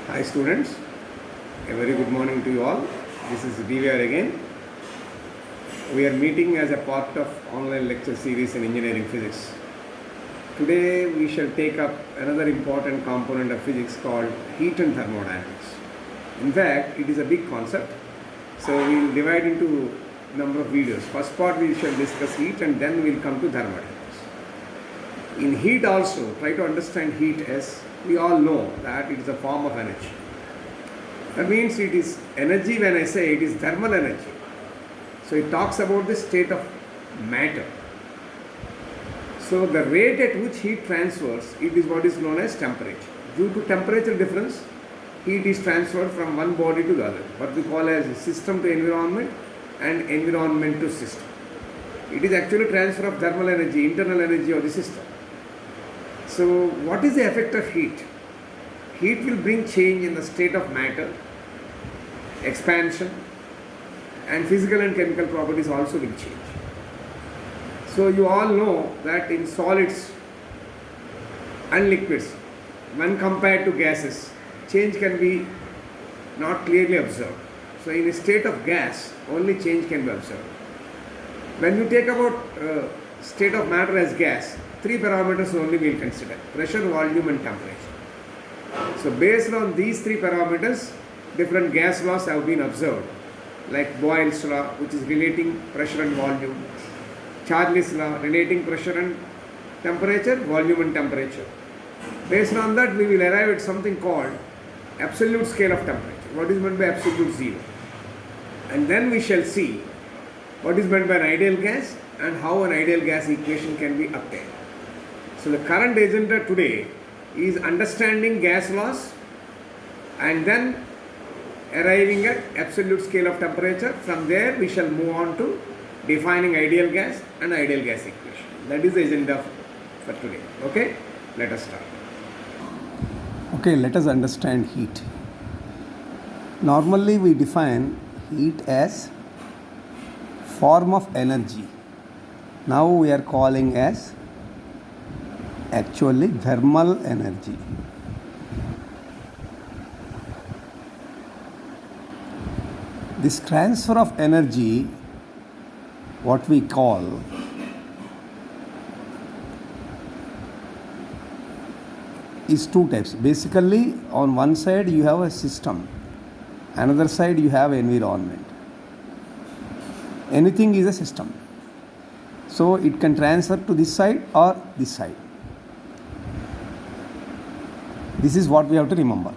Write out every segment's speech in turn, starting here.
Hi students, a very good morning to you all. This is DVR again. We are meeting as a part of online lecture series in engineering physics. Today we shall take up another important component of physics called heat and thermodynamics. In fact, it is a big concept. So we will divide into number of videos. First part we shall discuss heat and then we will come to thermodynamics. In heat also, try to understand heat as we all know that it is a form of energy. That means it is energy. When I say it is thermal energy, so it talks about the state of matter. So the rate at which heat transfers, it is what is known as temperature. Due to temperature difference, heat is transferred from one body to the other, what we call as system to environment and environment to system. It is actually transfer of thermal energy, internal energy of the system. So what is the effect of heat? Heat will bring change in the state of matter, expansion, and physical and chemical properties also will change. So you all know that in solids and liquids, when compared to gases, change can be not clearly observed. So in a state of gas, only change can be observed. When you take about state of matter as gas, three parameters only we will consider: pressure, volume and temperature. So based on these three parameters, different gas laws have been observed, like Boyle's law, which is relating pressure and volume, Charles' law relating pressure and temperature, volume and temperature. Based on that, we will arrive at something called absolute scale of temperature. What is meant by absolute zero? And then we shall see what is meant by an ideal gas and how an ideal gas equation can be obtained. So the current agenda today is understanding gas laws and then arriving at absolute scale of temperature. From there we shall move on to defining ideal gas and ideal gas equation. That is the agenda for today. Okay, let us start. Okay, let us understand heat. Normally we define heat as form of energy. Now we are calling as actually thermal energy. This transfer of energy, what we call is two types. Basically, on one side you have a system, another side you have environment. Anything is a system. So it can transfer to this side or this side. This is what we have to remember.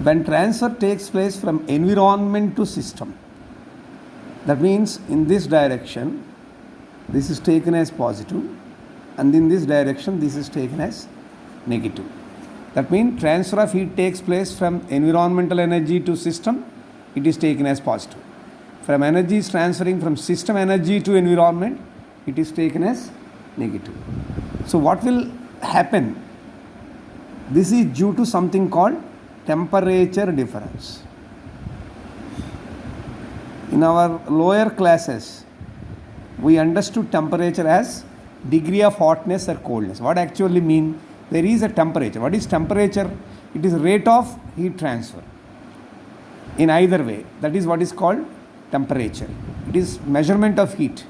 When transfer takes place from environment to system, that means in this direction, this is taken as positive, and in this direction, this is taken as negative. That means transfer of heat takes place from environmental energy to system, it is taken as positive. From energy is transferring from system energy to environment, it is taken as negative. So what will happen? This is due to something called temperature difference. In our lower classes, we understood temperature as degree of hotness or coldness. What actually mean? There is a temperature. What is temperature? It is rate of heat transfer in either way. That is what is called temperature. It is measurement of heat.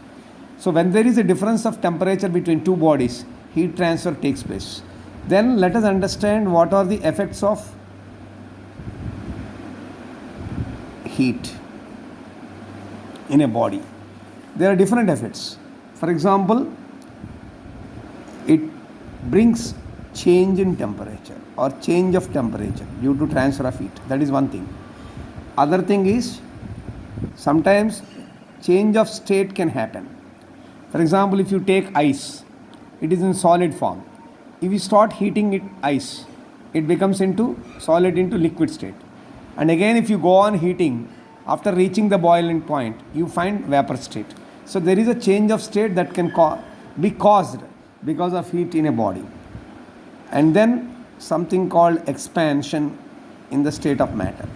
So when there is a difference of temperature between two bodies, heat transfer takes place. Then let us understand what are the effects of heat in a body. There are different effects. For example, it brings change in temperature or change of temperature due to transfer of heat. That is one thing. Other thing is sometimes change of state can happen. For example, if you take ice, it is in solid form. If you start heating it ice, it becomes into solid, into liquid state. And again, if you go on heating, after reaching the boiling point, you find vapor state. So there is a change of state that can be caused because of heat in a body. And then something called expansion in the state of matter.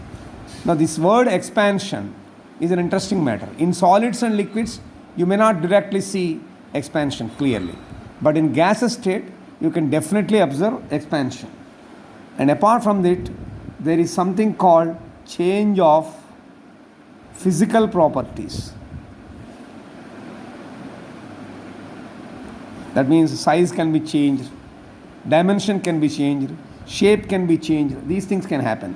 Now this word expansion is an interesting matter. In solids and liquids, you may not directly see expansion clearly. But in gaseous state, you can definitely observe expansion. And apart from that, there is something called change of physical properties. That means size can be changed, dimension can be changed, shape can be changed. These things can happen.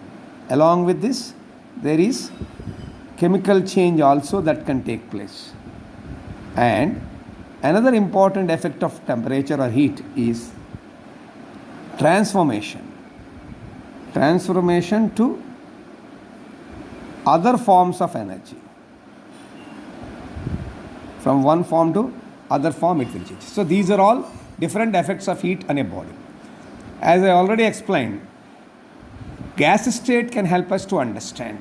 Along with this, there is chemical change also that can take place. And another important effect of temperature or heat is transformation. Transformation to other forms of energy. From one form to other form it will change. So these are all different effects of heat on a body. As I already explained, gas state can help us to understand.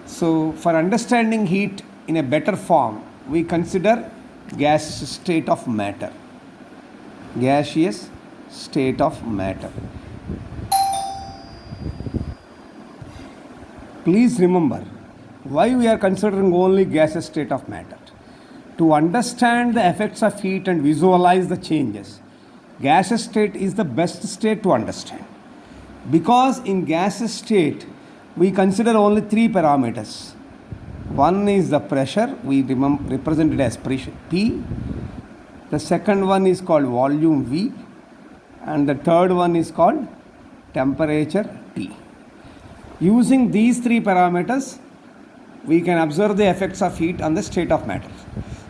So for understanding heat in a better form, we consider gas state of matter. Gaseous state of matter. Please remember why we are considering only gaseous state of matter. To understand the effects of heat and visualize the changes, gaseous state is the best state to understand. Because in gaseous state, we consider only three parameters. One is the pressure, we represent it as pressure P. The second one is called volume V. And the third one is called temperature T. Using these three parameters, we can observe the effects of heat on the state of matter.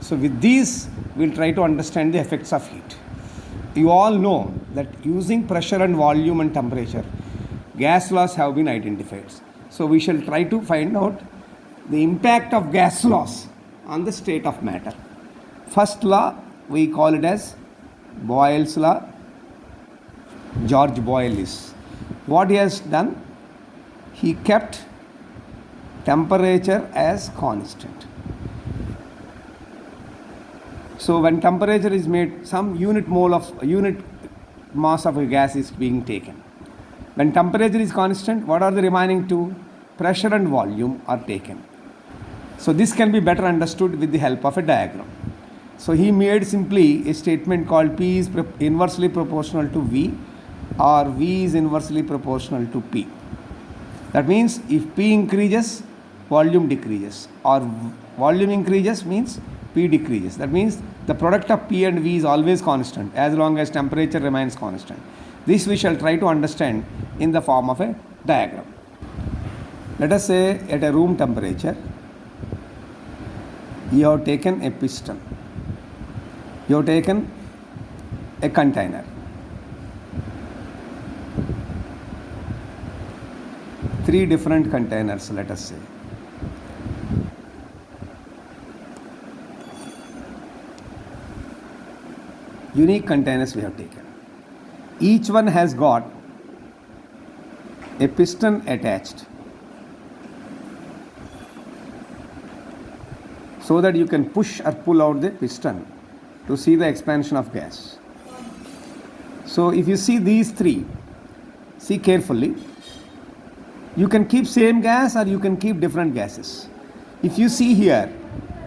So with these, we'll try to understand the effects of heat. You all know that using pressure and volume and temperature, gas laws have been identified. So we shall try to find out the impact of gas laws on the state of matter. First law, we call it as Boyle's law. George Boyle is. What he has done? He kept temperature as constant. So when temperature is made, some unit mass of a gas is being taken. When temperature is constant, what are the remaining two? Pressure and volume are taken. So this can be better understood with the help of a diagram. So he made simply a statement called P is inversely proportional to V, or V is inversely proportional to P. That means if P increases, volume decreases, or volume increases means P decreases. That means the product of P and V is always constant as long as temperature remains constant. This we shall try to understand in the form of a diagram. Let us say at a room temperature, you have taken a piston, you have taken a container. Three different containers, let us say. Unique containers we have taken. Each one has got a piston attached, so that you can push or pull out the piston to see the expansion of gas. So if you see these three, see carefully, you can keep same gas or you can keep different gases. If you see here,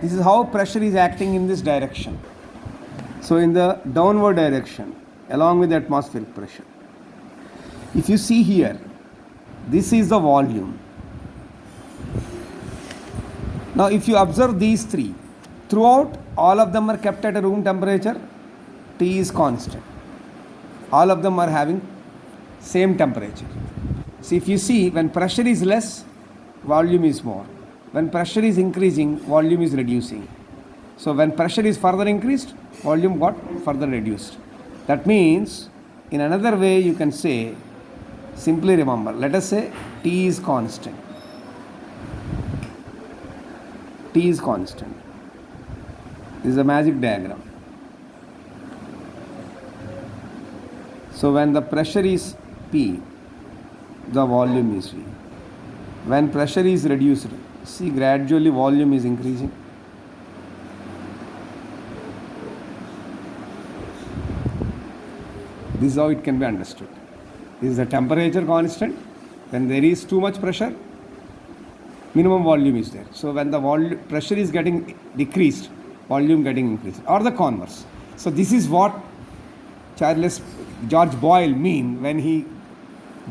this is how pressure is acting in this direction. So in the downward direction, along with the atmospheric pressure. If you see here, this is the volume. Now if you observe these three, throughout all of them are kept at a room temperature, T is constant. All of them are having same temperature. See, if you see, when pressure is less, volume is more. When pressure is increasing, volume is reducing. So when pressure is further increased, volume got further reduced. That means, in another way you can say, simply remember, let us say T is constant. T is constant. This is a magic diagram. So when the pressure is P, the volume is V. When pressure is reduced, see, gradually volume is increasing. This is how it can be understood. This is the temperature constant. When there is too much pressure, minimum volume is there. So when the pressure is getting decreased, volume getting increased, or the converse. So this is what George Boyle mean when he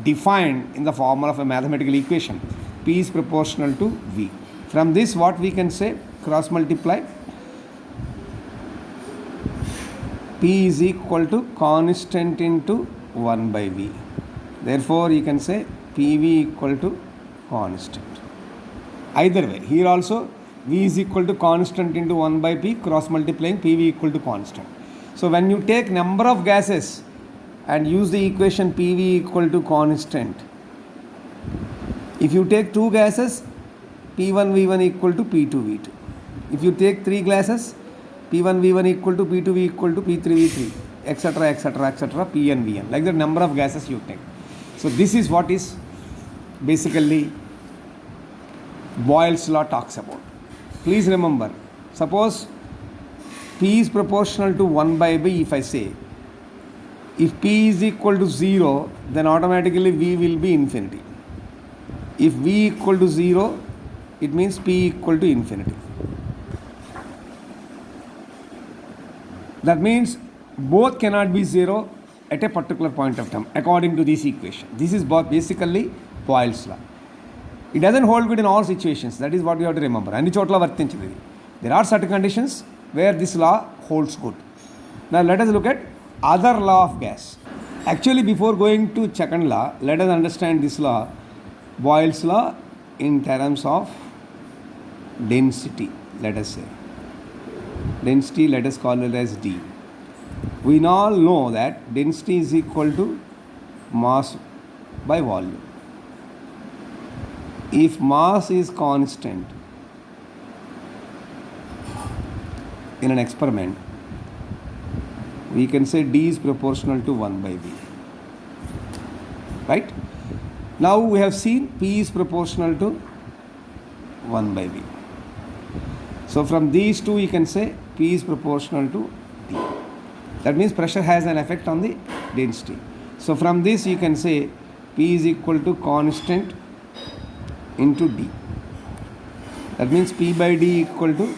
defined in the form of a mathematical equation. P is proportional to V. From this, what we can say, cross multiply, P is equal to constant into 1 by V. Therefore, you can say PV equal to constant. Either way, here also V is equal to constant into 1 by P, cross multiplying PV equal to constant. So when you take number of gases and use the equation PV equal to constant, if you take 2 gases, P1 V1 equal to P2 V2. If you take 3 gases, P1 V1 equal to P2 V equal to P3 V3, etc., etc., etc., Pn Vn, like the number of gases you take. So this is what is basically Boyle's law talks about. Please remember, suppose P is proportional to 1 by B. If I say, if P is equal to 0, then automatically V will be infinity. If V equal to 0, it means P equal to infinity. That means both cannot be 0 at a particular point of time according to this equation. This is basically Boyle's law. It doesn't hold good in all situations. That is what you have to remember. There are certain conditions where this law holds good. Now let us look at other law of gas. Actually, before going to second law, let us understand this law, Boyle's law, in terms of density. Let us say density, let us call it as D. We all know that density is equal to mass by volume. If mass is constant in an experiment, we can say D is proportional to 1 by V. Right? Now we have seen P is proportional to 1 by V. So from these two, you can say P is proportional to D. That means pressure has an effect on the density. So from this, you can say P is equal to constant into D. That means P by D equal to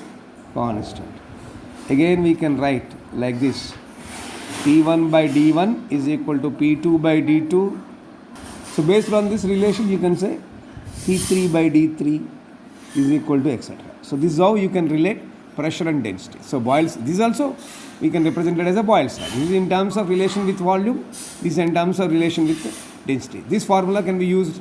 constant. Again, we can write like this. P1 by D1 is equal to P2 by D2. So based on this relation, you can say P3 by D3 is equal to etc. So this is how you can relate pressure and density. So Boyle's, this also we can represent it as a Boyle's law. This is in terms of relation with volume. This is in terms of relation with density. This formula can be used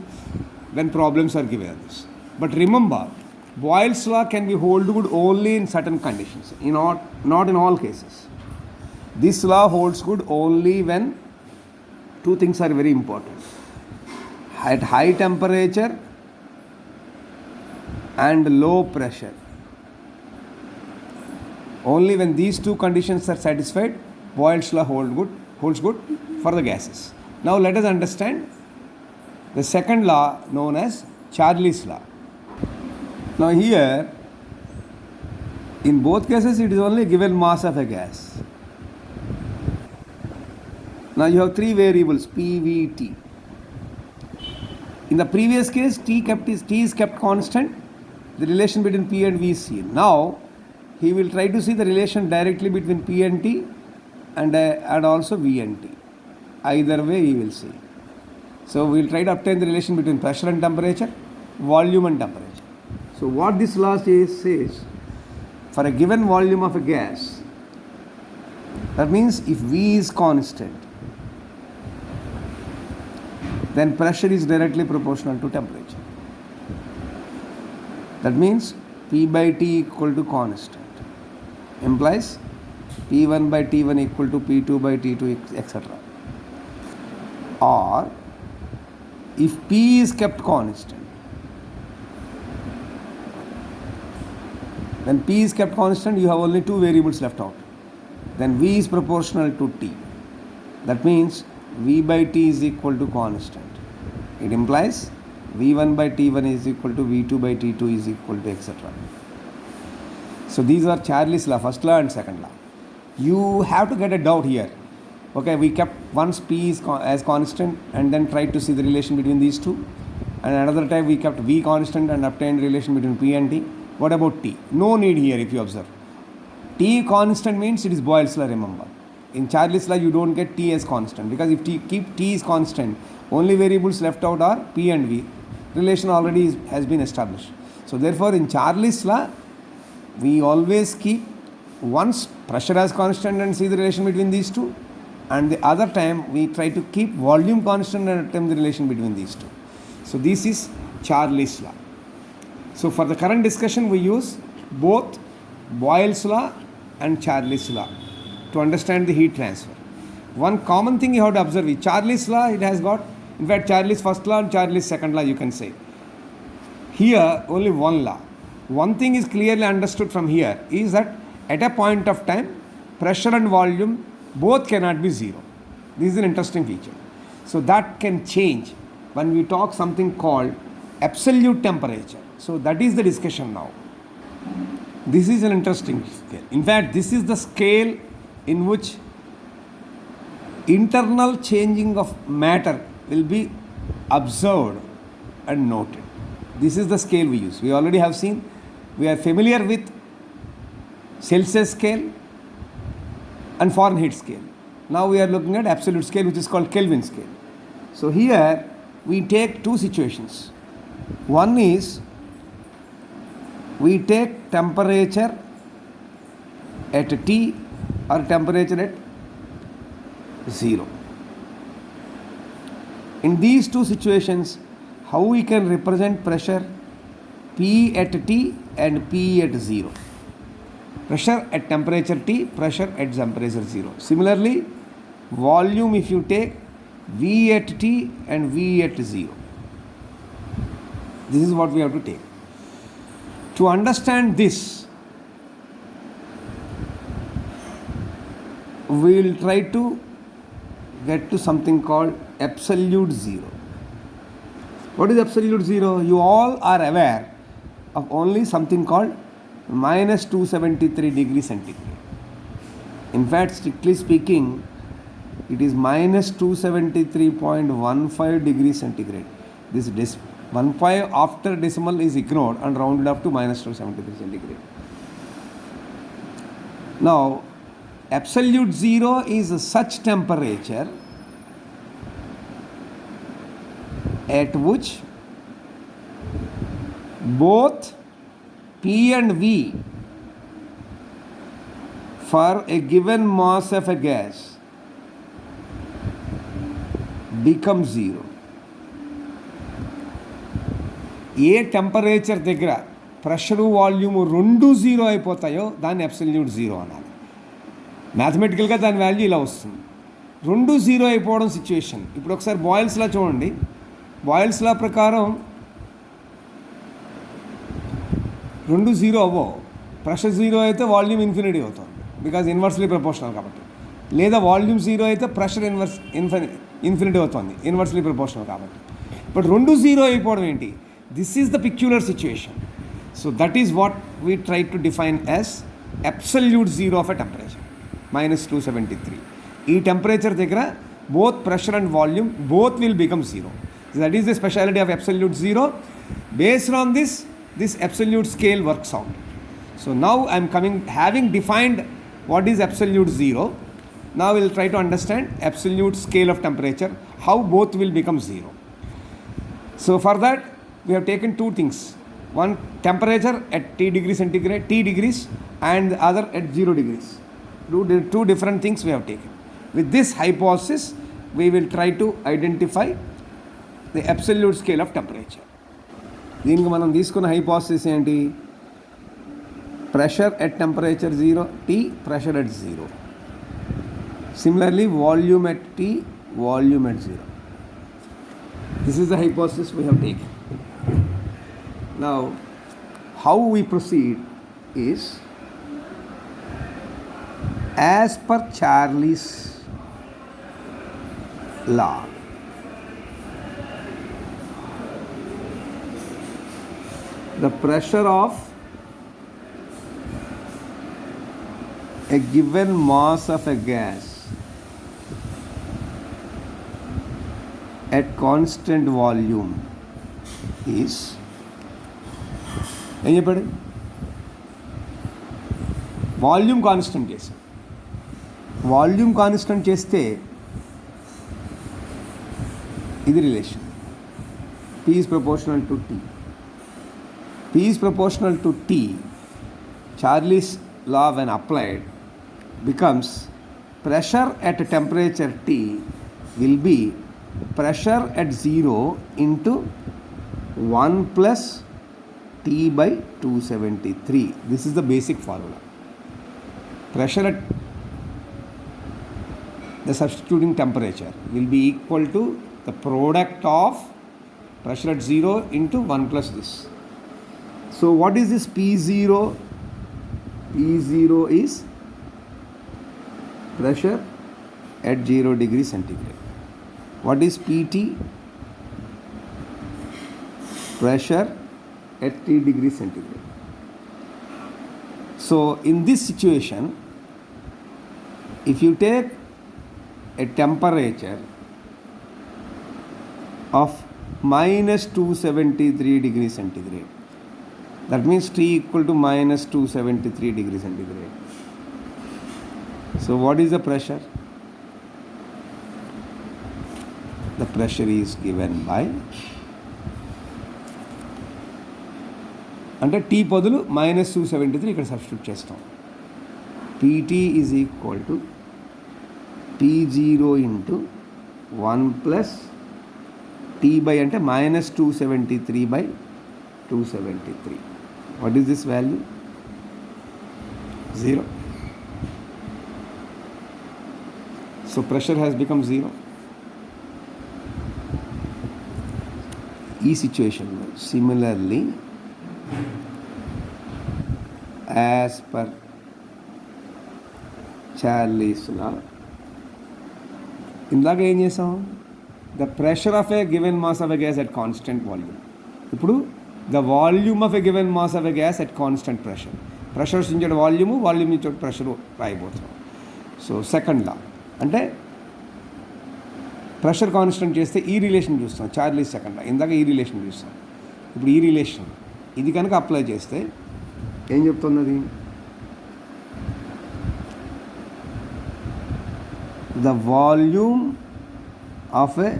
when problems are given on this. But remember, Boyle's law can be hold good only in certain conditions, not in all cases. This law holds good only when two things are very important. At high temperature and low pressure. Only when these two conditions are satisfied, Boyle's law holds good for the gases. Now let us understand the second law known as Charlie's law. Now here, in both cases, it is only given mass of a gas. Now you have three variables, P, V, T. In the previous case, T is kept constant. The relation between P and V is seen. Now he will try to see the relation directly between P and T and also V and T. Either way he will see. So we will try to obtain the relation between pressure and temperature, volume and temperature. So what this law says, for a given volume of a gas, that means if V is constant, then pressure is directly proportional to temperature. That means P by T equal to constant. Implies P1 by T1 equal to P2 by T2, etc. Or if P is kept constant, when P is kept constant, you have only two variables left out. Then V is proportional to T. That means V by T is equal to constant. It implies V1 by T1 is equal to V2 by T2 is equal to etc. So these are Charlie's law, first law and second law. You have to get a doubt here. Okay, we kept once P is as constant and then tried to see the relation between these two. And another time we kept V constant and obtained relation between P and T. What about T? No need here if you observe. T constant means it is Boyle's law, remember. In Charlie's law, you don't get T as constant because if keep T is constant, Only variables left out are P and V. Relation already has been established. So therefore in Charlie's law, we always keep once pressure as constant and see the relation between these two, and the other time we try to keep volume constant and attempt the relation between these two. So this is Charlie's law. So for the current discussion we use both Boyle's law and Charlie's law to understand the heat transfer. One common thing you have to observe is Charlie's law, it has got, in fact Charlie's first law and Charlie's second law you can say. Here only one law. One thing is clearly understood from here is that at a point of time pressure and volume both cannot be zero. This is an interesting feature. So that can change when we talk something called absolute temperature. So that is the discussion now. This is an interesting scale. In fact, this is the scale in which internal changing of matter will be observed and noted. This is the scale we use. We already have seen, we are familiar with Celsius scale and Fahrenheit scale. Now we are looking at absolute scale, which is called Kelvin scale. So here we take two situations. One is we take temperature at T or temperature at 0. In these two situations, how we can represent pressure P at T and P at 0. Pressure at temperature T, pressure at temperature 0. Similarly, volume if you take V at T and V at 0. This is what we have to take. To understand this, we will try to get to something called absolute zero. What is absolute zero? You all are aware of only something called minus 273 degrees centigrade. In fact, strictly speaking, it is minus 273.15 degrees centigrade. This 15 after decimal is ignored and rounded up to minus 273 centigrade. Now, absolute zero is such temperature at which both P and V for a given mass of a gas become zero. A temperature దగ్గర pressure volume రెండు zero అయిపోతాయో దాన్ని absolute zero అనాలి. మ్యాథమెటికల్గా దాని value ఇలా వస్తుంది. రెండు zero అయిపోవడం situation. ఇప్పుడు ఒకసారి బాయిల్స్ లా చూడండి. బాయిల్స్ లా ప్రకారం రెండు జీరో అవ్వవు. ప్రెషర్ జీరో అయితే వాల్యూమ్ ఇన్ఫినిటీ అవుతుంది, బికాజ్ ఇన్వర్స్లీ ప్రపోర్షనల్ కాబట్టి. లేదా వాల్యూమ్ జీరో అయితే ప్రెషర్ ఇన్ఫినిటీ అవుతుంది, ఇన్వర్స్లీ ప్రపోర్షనల్ కాబట్టి. బట్ రెండు జీరో అయిపోవడం ఏంటి? This is the peculiar situation. So that is what we try to define as absolute zero of a temperature, minus 273. ఈ temperature దగ్గర both pressure and volume both will become zero. So that is the speciality of absolute zero. Based on this absolute scale works out. So now I am having defined what is absolute zero. Now we will try to understand absolute scale of temperature, how both will become zero. So for that we have taken two things. One, temperature at T degrees centigrade, T degrees, and the other at 0 degrees. Two different things we have taken. With this hypothesis, we will try to identify the absolute scale of temperature. దీనికి మనం తీసుకున్న hypothesis ఏంటి? Pressure at temperature 0, T, pressure at 0. Similarly, volume at T, volume at 0. This is the hypothesis we have taken. Now, how we proceed is, as per Charlie's law, the pressure of a given mass of a gas at constant volume is, ఏం చెప్పాడు? Volume constant చేసాం. Volume constant చేస్తే ఇది relation. P is proportional to T. P is proportional to T. Charlie's law when applied becomes pressure at temperature T will be pressure at 0 into 1 plus T by 273. This is the basic formula. Pressure at the substituting temperature will be equal to the product of pressure at 0 into 1 plus this. So what is this P0? P0 is pressure at 0 degree centigrade. What is PT? Pressure at 3 degree centigrade. So in this situation, if you take a temperature of minus 273 degree centigrade, that means T equal to minus 273 degree centigrade. So what is the pressure? The pressure is given by, అంటే T బదులు minus 273 ఇక్కడ substitute చేస్తాం. PT is equal to P0 into 1 plus T by అంటే minus 273 by 273. What is this value? 0. So pressure has become 0. ఈ సిచ్యువేషన్లో similarly as per Charles's law ఇందాక ఏం చేసాం? The pressure of a given mass of a gas at constant volume. ఇప్పుడు the volume of a given mass of a gas at constant pressure. Pressures నుంచి volume, volume నుంచి pressure రాయిపోతున్నాం. So second law అంటే pressure constant చేస్తే ఈ relation చూస్తాం. Charles second లా ఇందాక ఈ రిలేషన్ చూస్తాం. ఇప్పుడు ఈ రిలేషన్ ఇది కనుక అప్లై చేస్తే ఏం చెప్తున్నది? The volume of a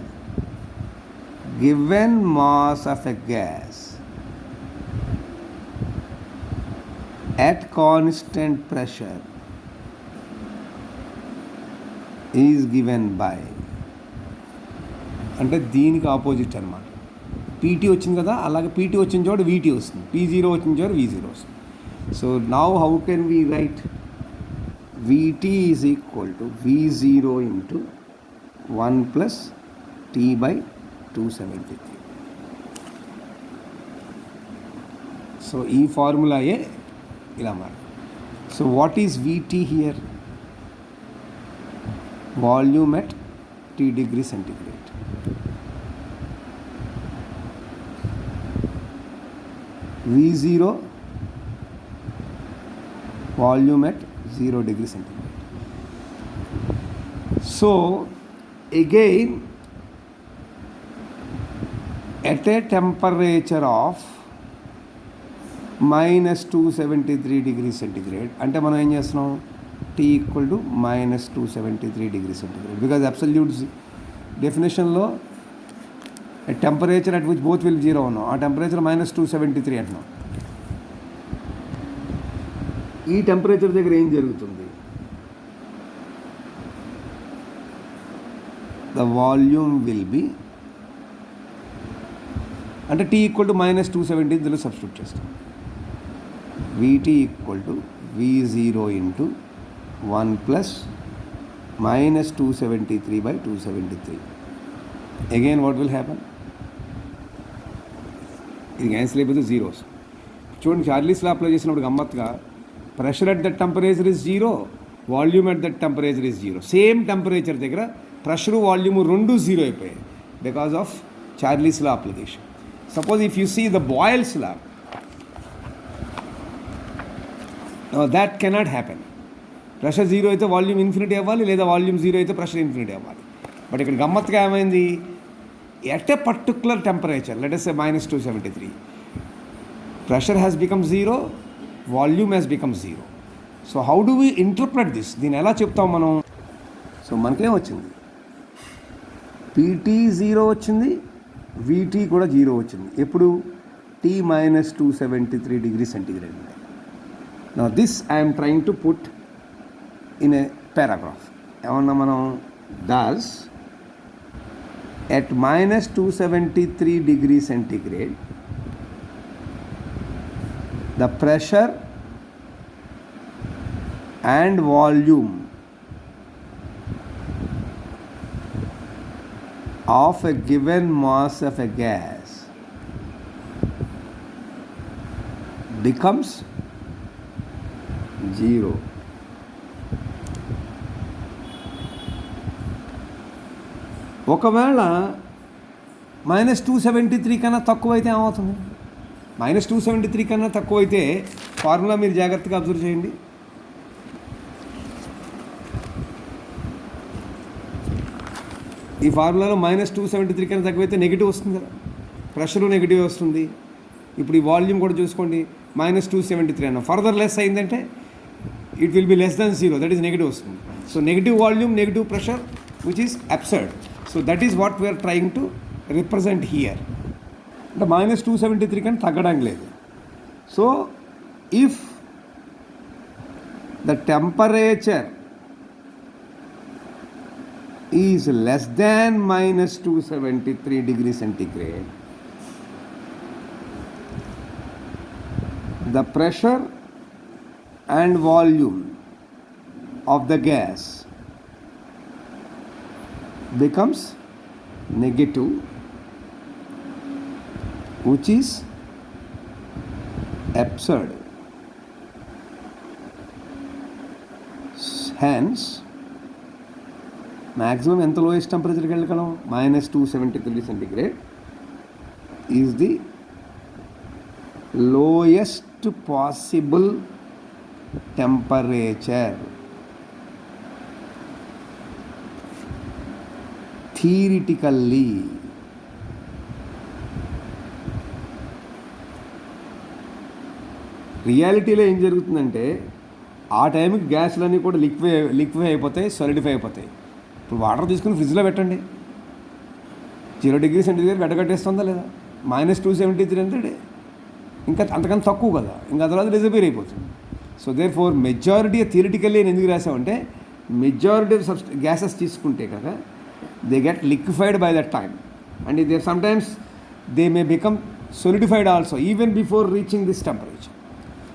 given mass of a gas at constant pressure is given by, అంటే దీనికి ఆపోజిట్ అనమాట. పీటీ వచ్చింది కదా, అలాగే పీటీ వచ్చిన చోట వీటీ వస్తుంది, P0 వచ్చిన చోట V0 వస్తుంది. So now how can we write? VT is equal to V0 into 1 plus T by 273. So ఈ ఫార్ములాయే ఇలా మరి. So what is VT here? Volume at T degree centigrade. V0 volume at 0 degree centigrade. So again at a temperature of minus 273 degree centigrade అంటే మనం ఏం చేస్తున్నాం? T equal to minus 273 degree centigrade, because absolute definitionలో a temperature at which both will be 0 ఉన్నాం. ఆ temperature minus 273 అంటున్నాం. ఈ temperature దగ్గర ఏం జరుగుతుంది? ద వాల్యూమ్ విల్ బి, అంటే T ఈక్వల్ టు minus 270 ఇందులో సబ్స్టిట్యూట్ చేస్తాం. VT equal to V0 into 1 plus minus 273 by 273. Again what will happen? ఇది క్యాన్సిల్ అయిపోతే జీరోస్. చూడండి, చార్లీస్ లా అప్లై చేసినప్పుడు గమ్మత్తుగా pressure at that temperature is 0, volume at that temperature is 0. Same temperature దగ్గర pressure volume రెండు 0 అయిపోయాయి because of Charles law application. Suppose if you see the Boyle's law, that cannot happen. Pressure 0 అయితే volume infinity అవ్వాలి, లేదా volume 0 అయితే pressure infinity అవ్వాలి. But ఇక్కడ గమ్మత్తుగా ఏమైంది? At a particular temperature, let us say minus 273, pressure has become 0, volume has become 0. So how do we interpret this? దీన్ని ఎలా చెప్తాం మనం? సో మనకేం వచ్చింది? పీటీ జీరో వచ్చింది, వీటీ కూడా జీరో వచ్చింది. ఎప్పుడు T minus 273 degrees centigrade. Now this I am trying to put in a paragraph. ఏమన్నా మనం thus at minus 273 degrees centigrade the pressure and volume of a given mass of a gas becomes zero. ఒకవేళ -273 కన్నా తక్కువైతే ఏమవుతుంది? -273 కన్నా తక్కువైతే formula మీరు జాగ్రత్తగా అబ్జర్వ్ చేయండి. ఈ ఫార్ములాలో -273 కన్నా తక్కువైతే నెగిటివ్ వస్తుంది కదా, ప్రెషరు నెగిటివ్ వస్తుంది. ఇప్పుడు ఈ వాల్యూమ్ కూడా చూసుకోండి, -273 అన్న ఫర్దర్ లెస్ అయిందంటే it will be less than zero, that is negative వస్తుంది. So negative volume, negative pressure which is absurd. So that is what we're trying to represent here. అంటే -273 కన్నా తగ్గడానికి లేదు. So if the temperature is less than -273 degrees centigrade, the pressure and volume of the gas becomes negative, which is absurd. Hence, maximum ఎంత lowest temperature కి వెళ్ళగలం? -273 centigrade is the lowest possible temperature. Theoretically, రియాలిటీలో ఏం జరుగుతుందంటే ఆ టైంకి గ్యాస్లన్నీ కూడా liquefy అయిపోతాయి, solidify అయిపోతాయి. ఇప్పుడు వాటర్ తీసుకుని ఫ్రిడ్జ్లో పెట్టండి, 0 degrees centigrade పెట్టగట్టేస్తుందా లేదా? -273 అంటే ఇంకా అంతకన్నా తక్కువ కదా, ఇంకా తర్వాత డిజపేర్ అయిపోతుంది. So therefore majority theoretically నేను ఎందుకు రాసామంటే మెజారిటీ ఆఫ్ గ్యాసెస్ తీసుకుంటే కదా they get liquefied by that time and they sometimes they may become solidified also even before reaching this temperature.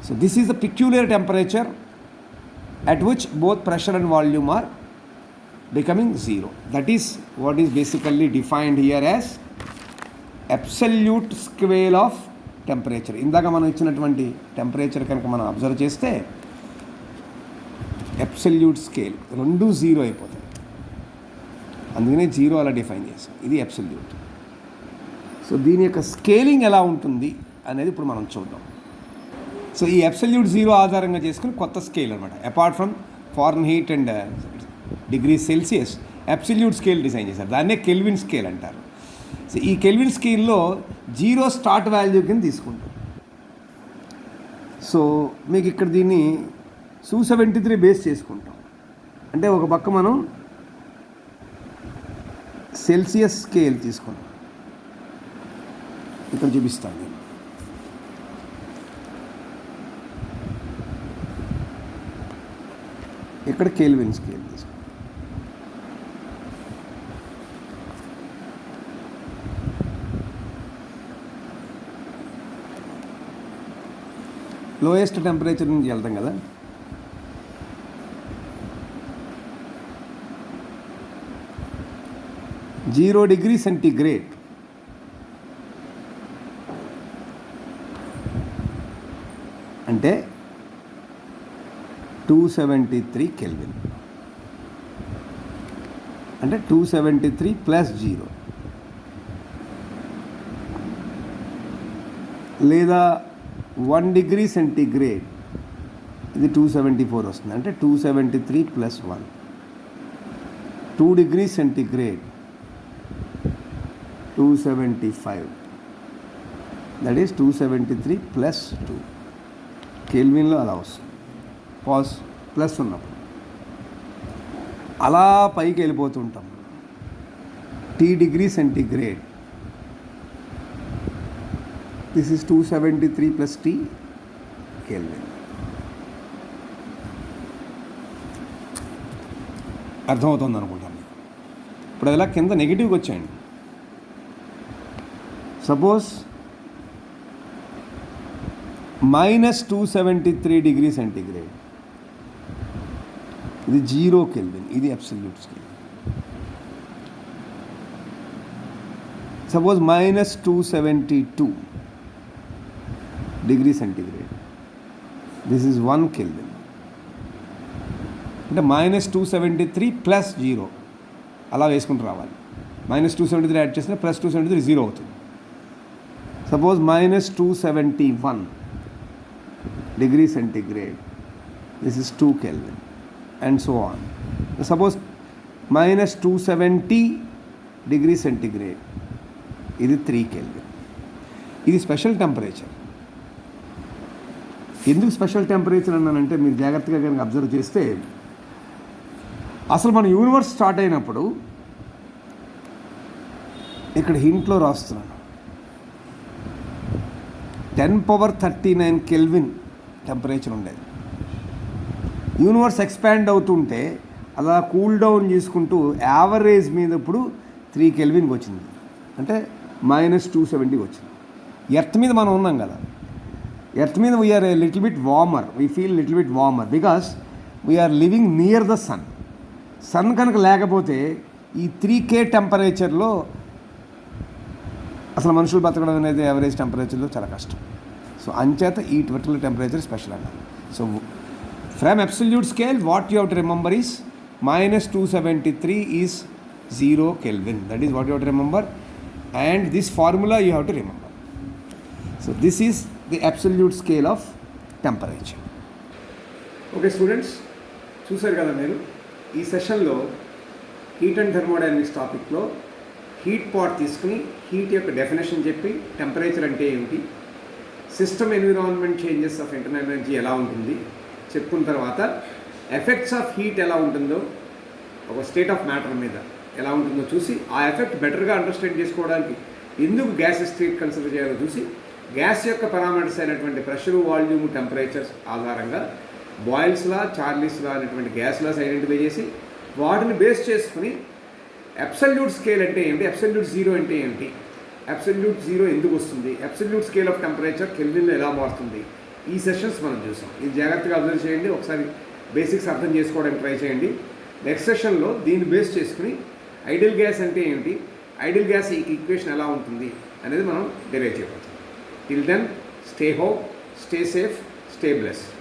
So this is the peculiar temperature at which both pressure and volume are becoming zero. That is what is basically defined here as absolute scale of temperature. ఇందాక మనం ఇచ్చినటువంటి temperature కనుక మనం observe చేస్తే absolute scale రెండు zero అయిపోతాయి, అందుకనే zero అలా డిఫైన్ చేసాం. ఇది అబ్సల్యూట్. సో దీని యొక్క స్కేలింగ్ ఎలా ఉంటుంది అనేది ఇప్పుడు మనం చూద్దాం. సో ఈ అబ్సల్యూట్ జీరో ఆధారంగా చేసుకుని కొత్త స్కేల్ అనమాట, apart from Fahrenheit and degree Celsius absolute scale design చేశారు. దాన్నే కెల్విన్ స్కేల్ అంటారు. సో ఈ కెల్విన్ స్కేల్లో జీరో స్టార్ట్ వాల్యూ కింద తీసుకుంటాం. సో మీకు ఇక్కడ దీన్ని 273 బేస్ చేసుకుంటాం. అంటే ఒక పక్క మనం సెల్సియస్ స్కేల్ తీసుకున్నాం, ఇక్కడ చూపిస్తాను నేను. ఇక్కడ కెల్విన్ స్కేల్ తీసుకున్నాం. లోయెస్ట్ టెంపరేచర్ నుంచి వెళ్తాం కదా, జీరో డిగ్రీ సెంటీగ్రేడ్ అంటే 273 కెల్విన్, అంటే 273 ప్లస్ 0 లేదా 1 డిగ్రీ సెంటీగ్రేడ్ ఇది 274 వస్తుంది, అంటే 273 plus 1. 2 degree centigrade 275, that is 273 plus 2. కెల్విన్లో అలా వస్తుంది, పాజ్ ప్లస్ ఉన్నప్పుడు అలా పైకి వెళ్ళిపోతుంటాం. T degree centigrade. This is 273 plus T Kelvin. అర్థమవుతుంది అనుకుంటాను. ఇప్పుడు అలా కింద నెగిటివ్కి వచ్చేయండి. సపోజ్ -273 డిగ్రీ సెంటిగ్రేడ్, ఇది 0 కెల్విన్, ఇది absolute scale. Suppose -272 degree centigrade, this is 1 kelvin. అంటే -273 ప్లస్ 0 అలా వేసుకుంటూ రావాలి. -273 యాడ్ చేస్తే +273 0 అవుతుంది. Suppose -271 degree centigrade, this is 2 kelvin and so on. Suppose -270 degree centigrade, ఇది 3 కెల్విన్. ఇది స్పెషల్ టెంపరేచర్. ఎందుకు స్పెషల్ టెంపరేచర్ అన్నానంటే మీరు జాగ్రత్తగా కనుక అబ్జర్వ్ చేస్తే అసలు మన యూనివర్స్ స్టార్ట్ అయినప్పుడు ఇక్కడ హింట్లో రాస్తున్నాను 10⁻39 కెల్విన్ టెంపరేచర్ ఉండేది. యూనివర్స్ ఎక్స్పాండ్ అవుతుంటే అలా కూల్ డౌన్ చేసుకుంటూ యావరేజ్ మీద ఇప్పుడు 3 కెల్విన్కి వచ్చింది. అంటే -270 వచ్చింది. ఎర్త్ మీద మనం ఉన్నాం కదా, ఎర్త్ మీద we are a little bit warmer, we feel little bit warmer because we are living near the sun. Sun కనుక లేకపోతే ఈ 3K టెంపరేచర్లో అసలు మనుషులు బతకడం అనేది యావరేజ్ టెంపరేచర్లో చాలా కష్టం. సో అంచేత ఈ పర్టికులర్ టెంపరేచర్ స్పెషల్ అన్నారు. So from absolute scale what you have to remember is -273 is 0 kelvin. That is what you have to remember, and this formula you have to remember. So this is the absolute scale of temperature. Okay students, చూశారు కదా మీరు ఈ సెషన్లో heat and thermodynamics టాపిక్లో heat pot తీసుకుని heat యొక్క definition చెప్పి, temperature అంటే ఏమిటి, system environment changes of internal energy ఎలా ఉంటుంది చెప్పుకున్న తర్వాత ఎఫెక్ట్స్ ఆఫ్ హీట్ ఎలా ఉంటుందో, ఒక స్టేట్ ఆఫ్ మ్యాటర్ మీద ఎలా ఉంటుందో చూసి ఆ ఎఫెక్ట్ బెటర్గా అండర్స్టాండ్ చేసుకోవడానికి ఎందుకు గ్యాస్ స్టేట్ కన్సిడర్ చేయాలో చూసి గ్యాస్ యొక్క పారామీటర్స్ అయినటువంటి ప్రెషరు, వాల్యూమ్, టెంపరేచర్స్ ఆధారంగా బాయిల్స్ లా, చార్లీస్ లా అనేటువంటి గ్యాస్ లాస్ ఐడెంటిఫై చేసి వాటిని బేస్ చేసుకుని అబ్సల్యూట్ స్కేల్ అంటే ఏమిటి, అబ్సల్యూట్ జీరో అంటే ఏమిటి, అబ్సల్యూట్ జీరో ఎందుకు వస్తుంది, అబ్సల్యూట్ స్కేల్ ఆఫ్ టెంపరేచర్ కెల్విన్లో ఎలా మారుతుంది, ఈ సెషన్స్ మనం చూసాం. ఇది జాగ్రత్తగా అబ్జర్వ్ చేయండి, ఒకసారి బేసిక్స్ అర్థం చేసుకోవడానికి ట్రై చేయండి. నెక్స్ట్ సెషన్లో దీన్ని బేస్ చేసుకుని ఐడియల్ గ్యాస్ అంటే ఏమిటి, ఐడియల్ గ్యాస్ ఈక్వేషన్ ఎలా ఉంటుంది అనేది మనం డిరైవ్ చేయవచ్చు. Till then stay home, stay safe, stay blessed.